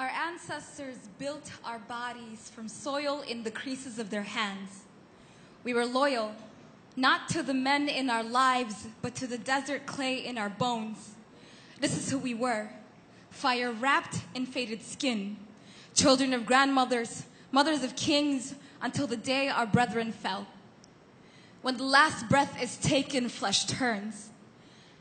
Our ancestors built our bodies from soil in the creases of their hands. We were loyal, not to the men in our lives, but to the desert clay in our bones. This is who we were, fire wrapped in faded skin, children of grandmothers, mothers of kings, until the day our brethren fell. When the last breath is taken, flesh turns.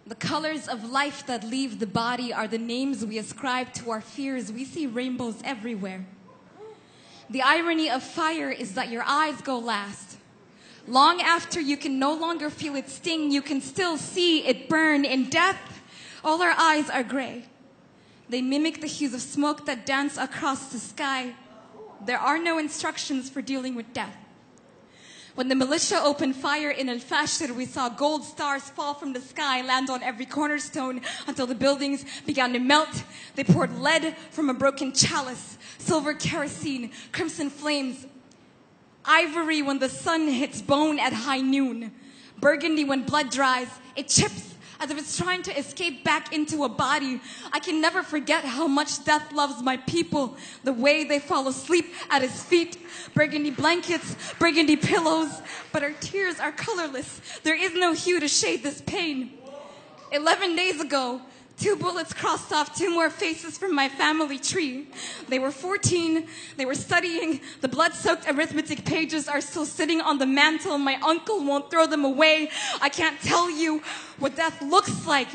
The colors of life that leave the body are the names we ascribe to our fears. We see rainbows everywhere. The irony of fire is that your eyes go last. Long after you can no longer feel its sting, you can still see it burn. In death, all our eyes are gray. They mimic the hues of smoke that dance across the sky. There are no instructions for dealing with death. When the militia opened fire in Al-Fashir, we saw gold stars fall from the sky, land on every cornerstone until the buildings began to melt. They poured lead from a broken chalice, silver kerosene, crimson flames, ivory when the sun hits bone at high noon, burgundy when blood dries. It chips as if it's trying to escape back into a body. I can never forget how much death loves my people, the way they fall asleep at his feet. Burgundy blankets, burgundy pillows, but our tears are colorless. There is no hue to shade this pain. 11 days ago, 2 bullets crossed off 2 more faces from my family tree. They were 14, they were studying. The blood-soaked arithmetic pages are still sitting on the mantle. My uncle won't throw them away. I can't tell you what death looks like.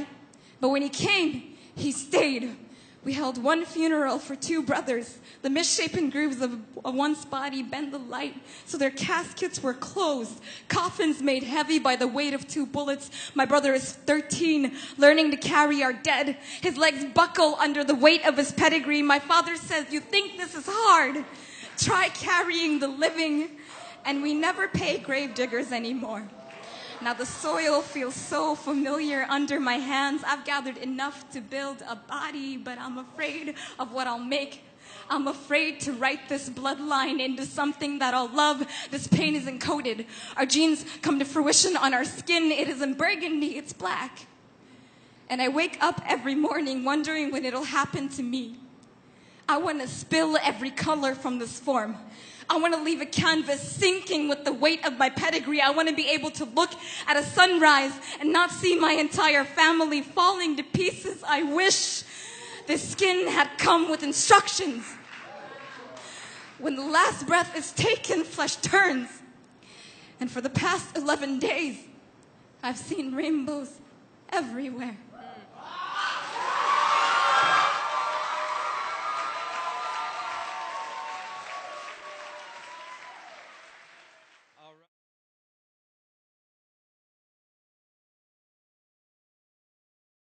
But when he came, he stayed. We held 1 funeral for 2 brothers. The misshapen grooves of one's body bend the light, so their caskets were closed. Coffins made heavy by the weight of 2 bullets. My brother is 13, learning to carry our dead. His legs buckle under the weight of his pedigree. My father says, "You think this is hard? Try carrying the living." And we never pay grave diggers anymore. Now the soil feels so familiar under my hands. I've gathered enough to build a body, but I'm afraid of what I'll make. I'm afraid to write this bloodline into something that I'll love. This pain is encoded. Our genes come to fruition on our skin. It isn't burgundy, it's black. And I wake up every morning wondering when it'll happen to me. I want to spill every color from this form. I want to leave a canvas sinking with the weight of my pedigree. I want to be able to look at a sunrise and not see my entire family falling to pieces. I wish this skin had come with instructions. When the last breath is taken, flesh turns. And for the past 11 days, I've seen rainbows everywhere.